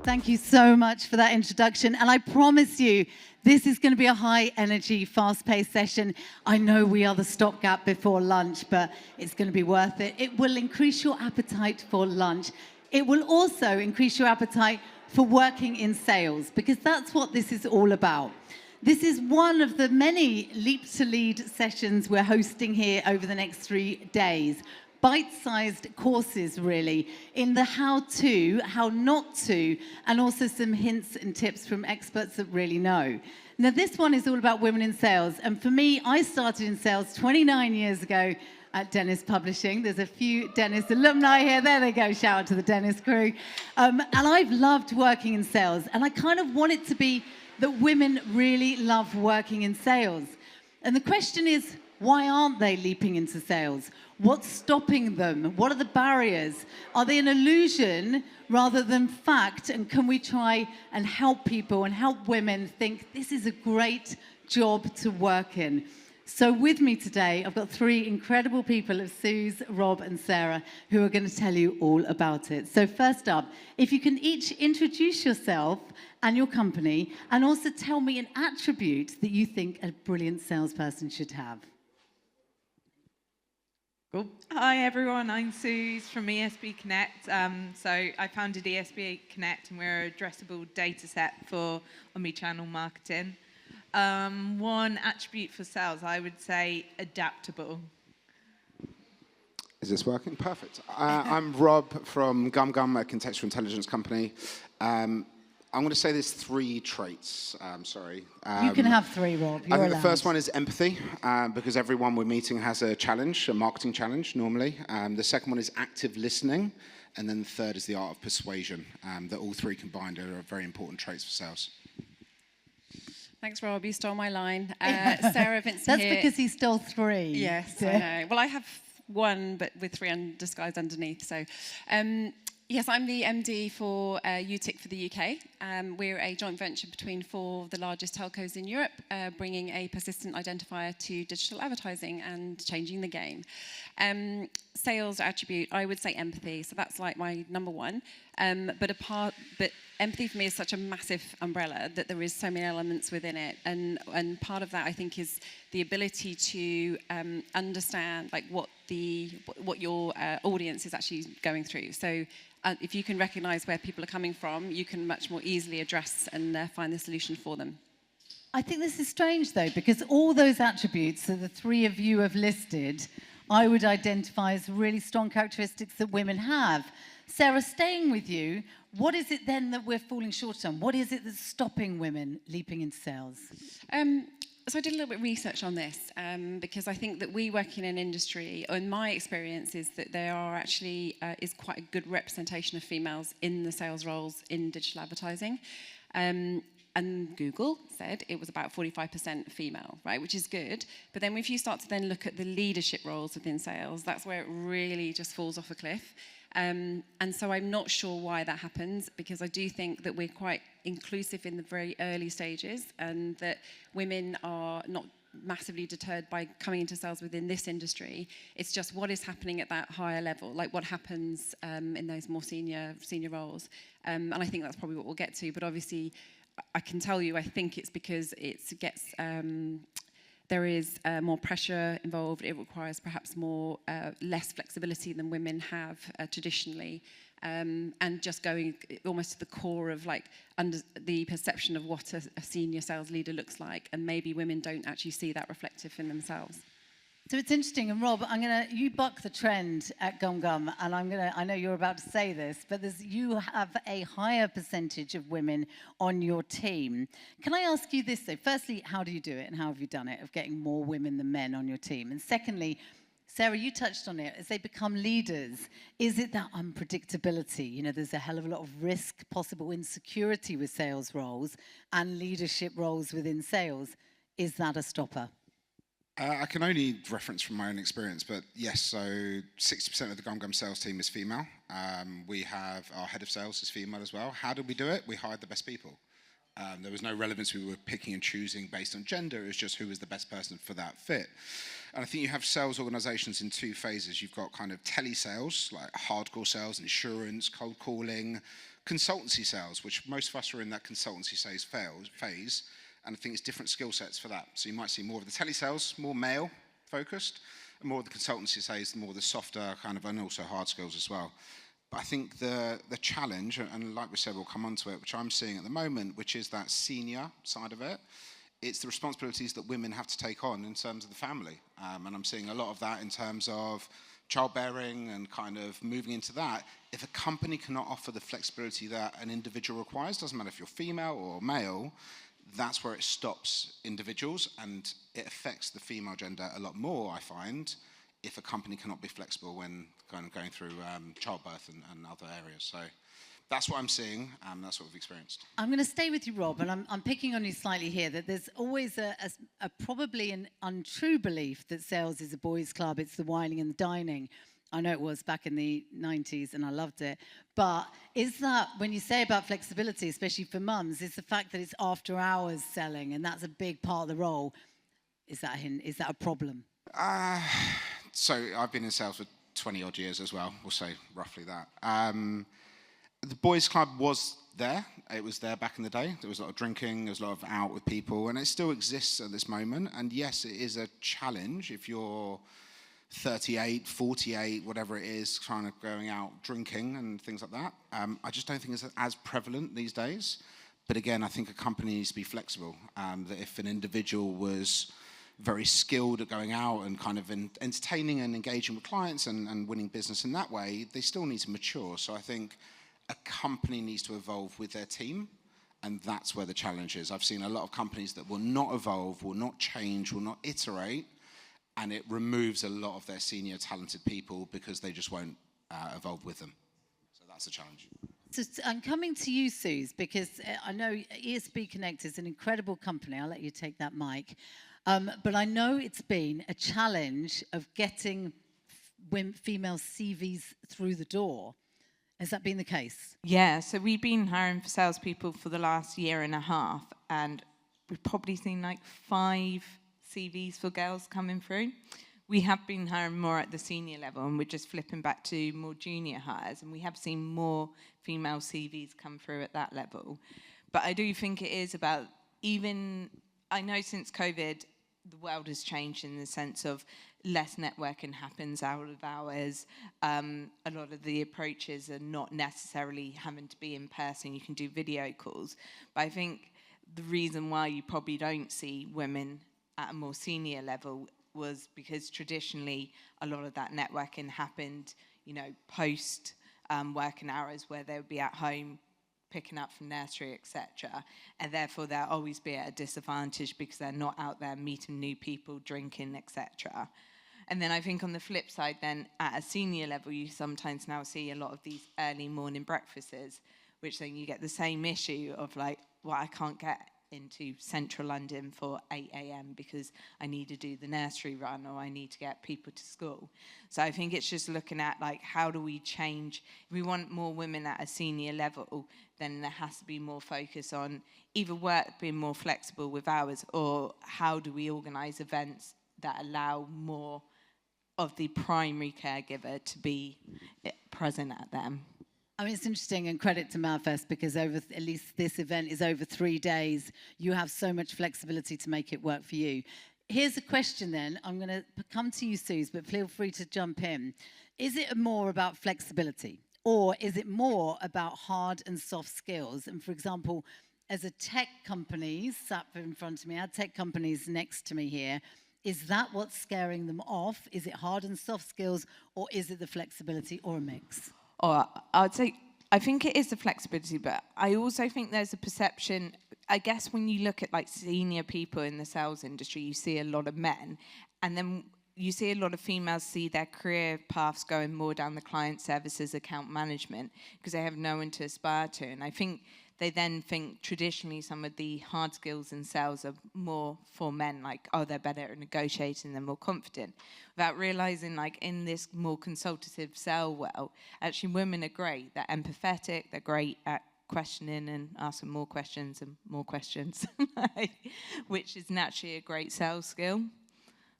Thank you so much for that introduction. And I promise you, this is going to be a high-energy, fast-paced session. I know we are the stopgap before lunch, but it's going to be worth it. It will increase your appetite for lunch. It will also increase your appetite for working in sales, because that's what this is all about. This is one of the many Leap to Lead sessions we're hosting here over the next 3 days. Bite-sized courses, really, in the how-to, how not to, and also some hints and tips from experts that really know. Now, this one is all about women in sales. And for me, I started in sales 29 years ago at Dennis Publishing. There's a few Dennis alumni here. There they go. Shout out to the Dennis crew. And I've loved working in sales. And I kind of want it to be that women really love working in sales. And the question is, why aren't they leaping into sales? What's stopping them? What are the barriers? Are they an illusion rather than fact? And can we try and help people and help women think this is a great job to work in? So with me today, I've got 3 incredible people of Suze, Rob and Sara who are going to tell you all about it. So first up, if you can each introduce yourself and your company and also tell me an attribute that you think a brilliant salesperson should have. Cool. Hi everyone, I'm Suze from esbconnect. So I founded esbconnect and we're a addressable data set for omnichannel marketing. One attribute for sales, I would say adaptable. Is this working? Perfect. I'm Rob from GumGum, a contextual intelligence company. I'm going to say there's 3 traits. Sorry. You can have 3, Rob. You're I think allowed. the first one is empathy, because everyone we're meeting has a challenge, a marketing challenge normally. The second one is active listening. And then the third is the art of persuasion. That all 3 combined are very important traits for sales. Thanks, Rob. You stole my line. Sara, Vincent That's here. because he stole 3. Yes, I know. Well, I have 1, but with 3 disguised underneath. So, yes, I'm the MD for Utiq for the UK. We're a joint venture between 4 of the largest telcos in Europe, bringing a persistent identifier to digital advertising and changing the game. Sales attribute, I would say empathy. So that's like my number 1. But empathy for me is such a massive umbrella that there is so many elements within it, and part of that I think is the ability to understand like what your audience is actually going through. So if you can recognise where people are coming from, you can much more easily address and find the solution for them. I think this is strange though, because all those attributes that the 3 of you have listed, I would identify as really strong characteristics that women have. Sara, staying with you, what is it then that we're falling short on? What is it that's stopping women leaping into sales? So I did a little bit of research on this because I think that we work in an industry, and my experience is that there are actually is quite a good representation of females in the sales roles in digital advertising. And Google said it was about 45% female, right, which is good. But then if you start to then look at the leadership roles within sales, that's where it really just falls off a cliff. And so I'm not sure why that happens, because I do think that we're quite inclusive in the very early stages, and that women are not massively deterred by coming into sales within this industry. It's just what is happening at that higher level, like what happens in those more senior roles. And I think that's probably what we'll get to. But obviously, I can tell you, I think it's because there is more pressure involved. It requires perhaps less flexibility than women have traditionally, and just going almost to the core of like under the perception of what a senior sales leader looks like, and maybe women don't actually see that reflective in themselves. So it's interesting, and Rob, you buck the trend at GumGum, and I know you're about to say this, but you have a higher percentage of women on your team. Can I ask you this though? Firstly, how do you do it, and how have you done it of getting more women than men on your team? And secondly, Sara, you touched on it, as they become leaders, is it that unpredictability? You know, there's a hell of a lot of risk, possible insecurity with sales roles and leadership roles within sales. Is that a stopper? I can only reference from my own experience, but yes, so 60% of the GumGum sales team is female. We have our head of sales is female as well. How did we do it? We hired the best people. There was no relevance we were picking and choosing based on gender. It was just who was the best person for that fit. And I think you have sales organizations in 2 phases. You've got kind of telesales, like hardcore sales, insurance, cold calling, consultancy sales, which most of us are in that consultancy phase, and I think it's different skill sets for that. So you might see more of the telesales, more male focused, and more of the consultancy sales, more of the softer kind of, and also hard skills as well. But I think the challenge, and like we said, we'll come on to it, which I'm seeing at the moment, which is that senior side of it. It's the responsibilities that women have to take on in terms of the family. And I'm seeing a lot of that in terms of childbearing and kind of moving into that. If a company cannot offer the flexibility that an individual requires, doesn't matter if you're female or male, that's where it stops individuals, and it affects the female gender a lot more, I find, if a company cannot be flexible when kind of going through childbirth and other areas. So that's what I'm seeing, and that's what we've experienced. I'm going to stay with you, Rob, and I'm picking on you slightly here, that there's always a probably an untrue belief that sales is a boys' club, it's the whining and the dining. I know it was back in the 90s, and I loved it. But is that, when you say about flexibility, especially for mums, is the fact that it's after hours selling, and that's a big part of the role, is that a problem? So I've been in sales for 20 odd years as well, we'll say roughly that. The boys' club was there. It was there back in the day. There was a lot of drinking, there was a lot of out with people, and it still exists at this moment. And yes, it is a challenge if you're 38, 48, whatever it is, kind of going out drinking and things like that. I just don't think it's as prevalent these days. But again, I think a company needs to be flexible. That if an individual was very skilled at going out and kind of entertaining and engaging with clients and winning business in that way, they still need to mature. So I think a company needs to evolve with their team, and that's where the challenge is. I've seen a lot of companies that will not evolve, will not change, will not iterate, and it removes a lot of their senior talented people because they just won't evolve with them. So that's the challenge. So I'm coming to you, Suze, because I know esbconnect is an incredible company. I'll let you take that mic. But I know it's been a challenge of getting female CVs through the door. Has that been the case? Yeah, so we've been hiring for salespeople for the last year and a half, and we've probably seen like 5 CVs for girls coming through. We have been hiring more at the senior level, and we're just flipping back to more junior hires, and we have seen more female CVs come through at that level. But I do think it is about, even, I know since COVID, the world has changed in the sense of less networking happens out of hours. A lot of the approaches are not necessarily having to be in person. You can do video calls. But I think the reason why you probably don't see women at a more senior level was because traditionally a lot of that networking happened, post working hours, where they would be at home picking up from nursery, etc. And therefore they'll always be at a disadvantage because they're not out there meeting new people, drinking, etc. And then I think on the flip side then, at a senior level, you sometimes now see a lot of these early morning breakfasts, which then you get the same issue of like, well, I can't get into central London for 8 a.m. because I need to do the nursery run or I need to get people to school. So I think it's just looking at like, how do we change? If we want more women at a senior level, then there has to be more focus on either work being more flexible with hours, or how do we organise events that allow more of the primary caregiver to be present at them. I mean, it's interesting, and credit to Manifest, because at least this event is over 3 days. You have so much flexibility to make it work for you. Here's a question then. I'm going to come to you, Suze, but feel free to jump in. Is it more about flexibility, or is it more about hard and soft skills? And for example, as a tech company sat in front of me, I had tech companies next to me here. Is that what's scaring them off? Is it hard and soft skills, or is it the flexibility, or a mix? Or I would say, I think it is the flexibility, but I also think there's a perception, I guess when you look at like senior people in the sales industry, you see a lot of men, and then you see a lot of females see their career paths going more down the client services, account management, because they have no one to aspire to. And I think they then think traditionally some of the hard skills in sales are more for men, like, oh, they're better at negotiating, they're more confident, without realizing, like, in this more consultative sell well, actually women are great. They're empathetic, they're great at questioning and asking more questions and more questions, which is naturally a great sales skill.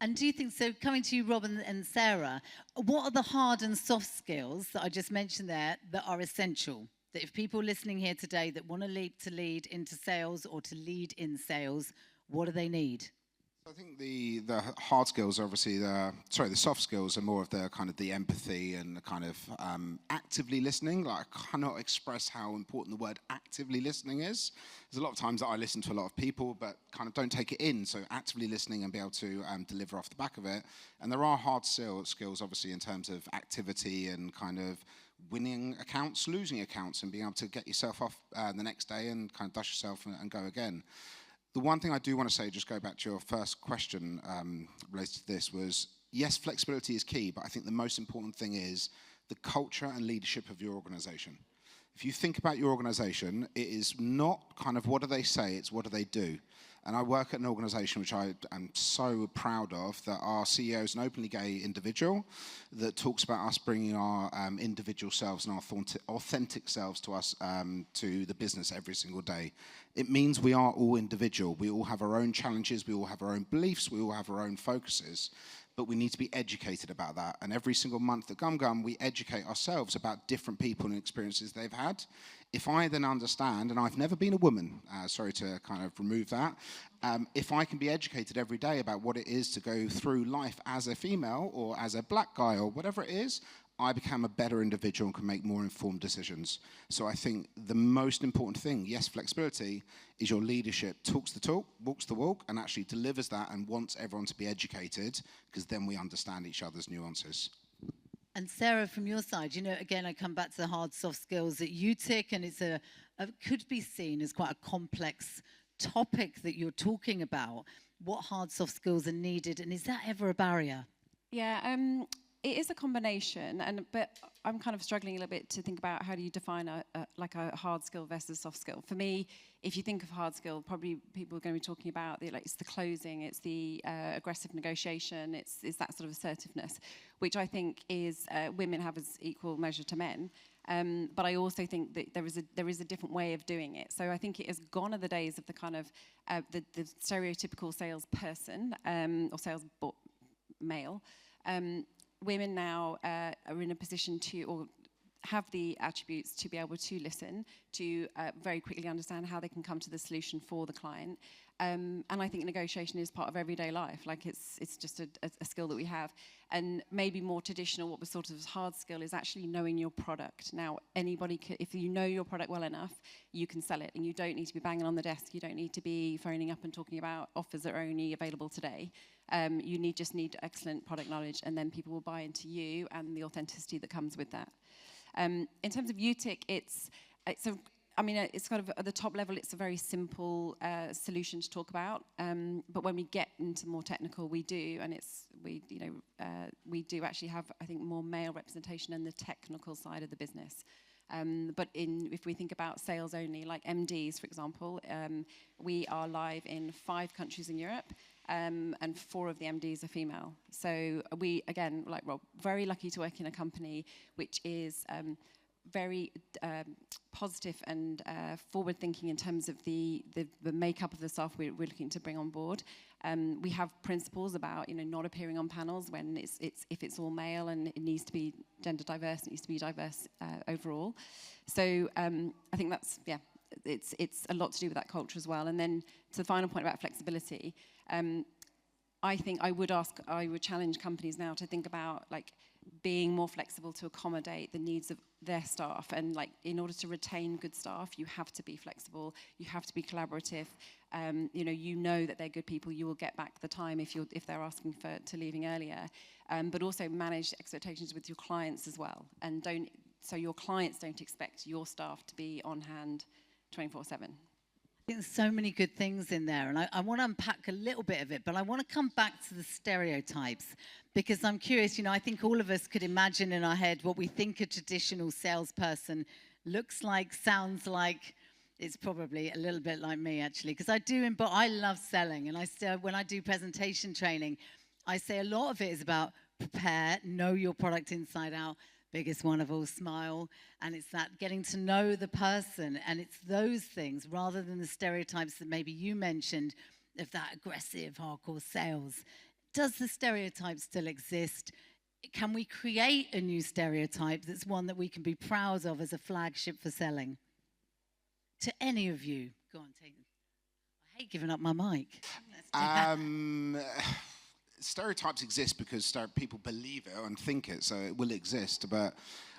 And do you think, so coming to you, Rob and Sara, what are the hard and soft skills that I just mentioned there that are essential? that if people listening here today that want to lead into sales or to lead in sales, what do they need? I think the hard skills, obviously, the soft skills are more of the kind of the empathy and the kind of actively listening. Like, I cannot express how important the word actively listening is. There's a lot of times that I listen to a lot of people, but kind of don't take it in. So actively listening and be able to deliver off the back of it. And there are hard skills, obviously, in terms of activity and kind of winning accounts, losing accounts, and being able to get yourself off the next day and kind of dust yourself and go again. The one thing I do want to say, just go back to your first question related to this, was yes, flexibility is key, but I think the most important thing is the culture and leadership of your organization. If you think about your organization, it is not kind of what do they say, it's what do they do. And I work at an organization which I am so proud of, that our CEO is an openly gay individual that talks about us bringing our individual selves and our authentic selves to us, to the business every single day. It means we are all individual. We all have our own challenges, we all have our own beliefs, we all have our own focuses. But we need to be educated about that. And every single month at GumGum, we educate ourselves about different people and experiences they've had. If I then understand, and I've never been a woman, sorry to kind of remove that, if I can be educated every day about what it is to go through life as a female or as a black guy or whatever it is, I become a better individual and can make more informed decisions. So I think the most important thing, yes, flexibility, is your leadership talks the talk, walks the walk, and actually delivers that and wants everyone to be educated, because then we understand each other's nuances. And Sarah, from your side, you know, again, I come back to the hard, soft skills at Utiq, and it's could be seen as quite a complex topic that you're talking about. What hard, soft skills are needed, and is that ever a barrier? Yeah, it is a combination, but I'm kind of struggling a little bit to think about how do you define a hard skill versus soft skill. For me, if you think of hard skill, probably people are going to be talking about it's the closing, it's the aggressive negotiation, it's that sort of assertiveness, which I think is women have as equal measure to men. But I also think that there is a different way of doing it. So I think it has gone are the days of the kind of the stereotypical salesperson or sales male. Women now are in a position to, or have the attributes to be able to listen, to very quickly understand how they can come to the solution for the client. And I think negotiation is part of everyday life. Like it's just a skill that we have. And maybe more traditional, what was sort of hard skill is actually knowing your product. Now, anybody can, if you know your product well enough, you can sell it. And you don't need to be banging on the desk. You don't need to be phoning up and talking about offers that are only available today. You just need excellent product knowledge, and then people will buy into you and the authenticity that comes with that. In terms of Utiq, it's kind of at the top level, it's a very simple solution to talk about. But when we get into more technical, we do actually have, I think, more male representation in the technical side of the business. But if we think about sales only, like MDs, for example, we are live in 5 countries in Europe. And 4 of the MDs are female. So we, again, like Rob, very lucky to work in a company which is very positive and forward-thinking in terms of the makeup of the staff we're looking to bring on board. We have principles about not appearing on panels when if it's all male, and it needs to be gender diverse, it needs to be diverse overall. So I think that's it's a lot to do with that culture as well. And then to the final point about flexibility. I think I would challenge companies now to think about being more flexible to accommodate the needs of their staff. And in order to retain good staff, you have to be flexible. You have to be collaborative. You know that they're good people. You will get back the time if they're asking to leaving earlier. But also manage expectations with your clients as well. And so your clients don't expect your staff to be on hand 24/7. I think there's so many good things in there, and I want to unpack a little bit of it, but I want to come back to the stereotypes, because I'm curious, I think all of us could imagine in our head what we think a traditional salesperson looks like, sounds like. It's probably a little bit like me, actually, because I love selling, and when I do presentation training, I say a lot of it is about prepare, know your product inside out, biggest one of all, smile. And it's that getting to know the person. And it's those things rather than the stereotypes that maybe you mentioned of that aggressive, hardcore sales. Does the stereotype still exist? can we create a new stereotype that's one that we can be proud of as a flagship for selling? To any of you. Go on, take it. I hate giving up my mic. Stereotypes exist because people believe it and think it, so it will exist. But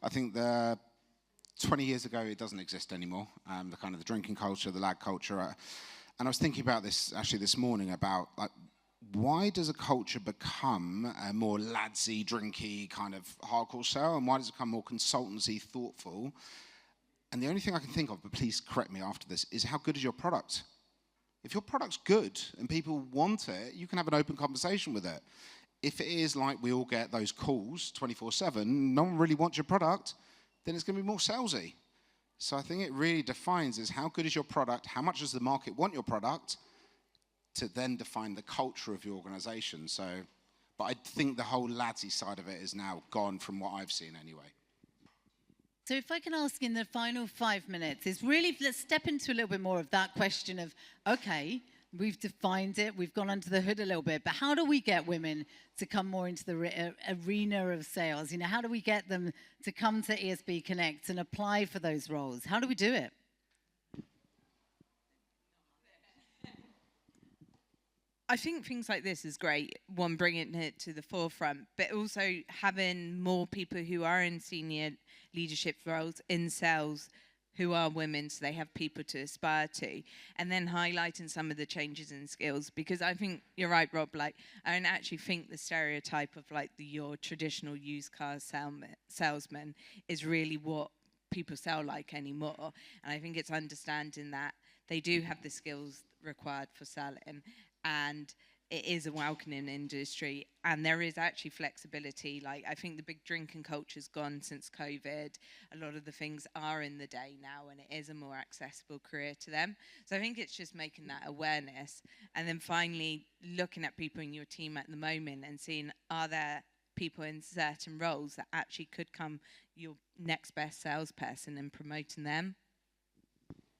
I think 20 years ago, it doesn't exist anymore. The kind of the drinking culture, the lad culture. And I was thinking about this actually this morning about like, why does a culture become a more ladsy, drinky kind of hardcore sell, and why does it become more consultancy, thoughtful? And the only thing I can think of, but please correct me after this, is how good is your product? If your product's good and people want it, you can have an open conversation with it. If it is like we all get those calls 24/7, no one really wants your product, then it's going to be more salesy. So I think it really defines is how good is your product, how much does the market want your product, to then define the culture of your organization. So, but I think the whole ladsy side of it is now gone from what I've seen anyway. So if I can ask in the final 5 minutes, is really, let's step into a little bit more of that question of, okay, we've defined it, we've gone under the hood a little bit, but how do we get women to come more into the arena of sales? You know, how do we get them to come to ESB Connect and apply for those roles? How do we do it? I think things like this is great, one, bringing it to the forefront, but also having more people who are in senior leadership roles in sales who are women, so they have people to aspire to, and then highlighting some of the changes in skills, because I think you're right, Rob, like, I don't actually think the stereotype of like your traditional used car salesman is really what people sell like anymore, and I think it's understanding that they do have the skills required for selling, and it is a welcoming industry, and there is actually flexibility. Like, I think the big drinking culture's gone since COVID. A lot of the things are in the day now, and it is a more accessible career to them. So I think it's just making that awareness, and then finally looking at people in your team at the moment and seeing, are there people in certain roles that actually could come your next best salesperson, and promoting them?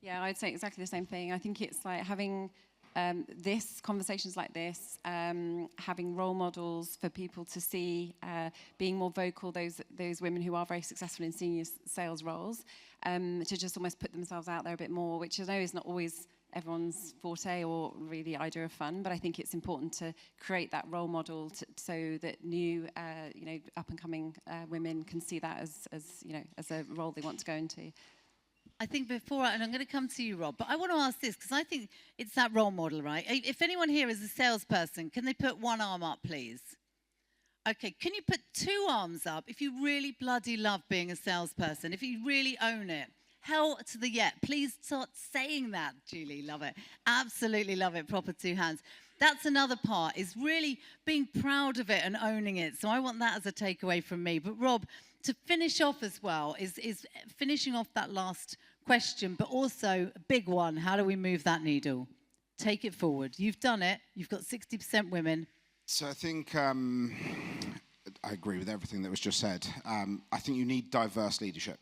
Yeah, I'd say exactly the same thing. I think it's like having conversations like this, having role models for people to see, being more vocal, those women who are very successful in senior sales roles, to just almost put themselves out there a bit more, which I know is not always everyone's forte or really the idea of fun, but I think it's important to create that role model so that new, up and coming women can see that as a role they want to go into. I think before, and I'm going to come to you, Rob, but I want to ask this, because I think it's that role model, right? If anyone here is a salesperson, can they put one arm up, please? Okay, can you put 2 arms up if you really bloody love being a salesperson, if you really own it? Hell to the yeah. Please start saying that, Julie. Love it. Absolutely love it. Proper 2 hands. That's another part, is really being proud of it and owning it. So I want that as a takeaway from me. But Rob, to finish off as well, is finishing off that last question, but also a big one. How do we move that needle? Take it forward. You've done it. You've got 60% women. So I think I agree with everything that was just said. I think you need diverse leadership.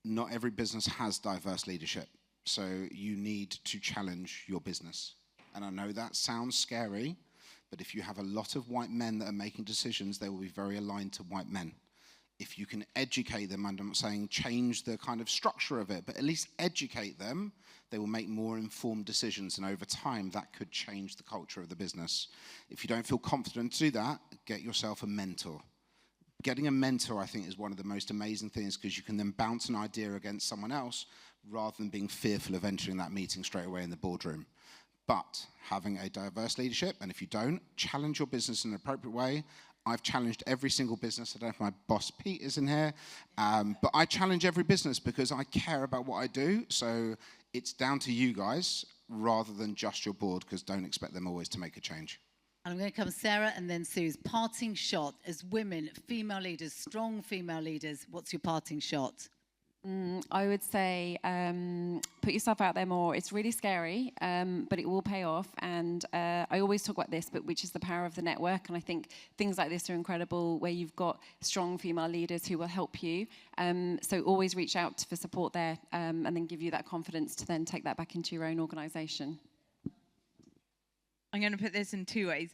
Not every business has diverse leadership. So you need to challenge your business. And I know that sounds scary, but if you have a lot of white men that are making decisions, they will be very aligned to white men. If you can educate them, and I'm not saying change the kind of structure of it, but at least educate them, they will make more informed decisions, and over time that could change the culture of the business. If you don't feel confident to do that, get yourself a mentor. Getting a mentor, I think, is one of the most amazing things, because you can then bounce an idea against someone else rather than being fearful of entering that meeting straight away in the boardroom. But having a diverse leadership, and if you don't, challenge your business in an appropriate way. I've challenged every single business. I don't know if my boss Pete is in here, but I challenge every business because I care about what I do. So it's down to you guys rather than just your board, because don't expect them always to make a change. And I'm going to come Sarah and then Sue's parting shot as women, female leaders, strong female leaders. What's your parting shot? I would say put yourself out there more. It's really scary, but it will pay off. And I always talk about this, but which is the power of the network. And I think things like this are incredible, where you've got strong female leaders who will help you. So always reach out for support there, and then give you that confidence to then take that back into your own organisation. I'm going to put this in 2 ways.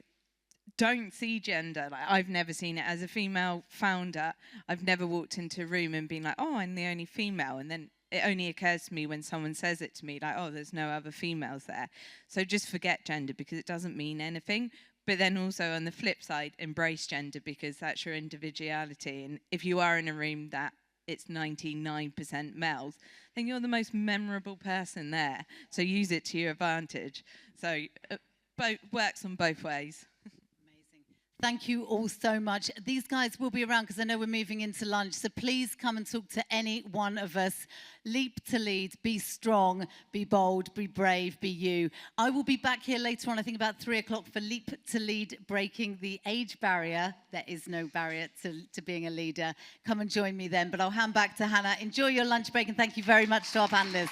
don't see gender. Like, I've never seen it as a female founder. I've never walked into a room and been like, oh, I'm the only female. And then it only occurs to me when someone says it to me, like, oh, there's no other females there. So just forget gender because it doesn't mean anything. But then also on the flip side, embrace gender because that's your individuality. And if you are in a room that it's 99% males, then you're the most memorable person there. So use it to your advantage. So works on both ways. Thank you all so much. These guys will be around because I know we're moving into lunch. So please come and talk to any one of us. Leap to lead, be strong, be bold, be brave, be you. I will be back here later on, I think about 3 o'clock for Leap to Lead, breaking the age barrier. There is no barrier to being a leader. Come and join me then. But I'll hand back to Hannah. Enjoy your lunch break and thank you very much to our panelists.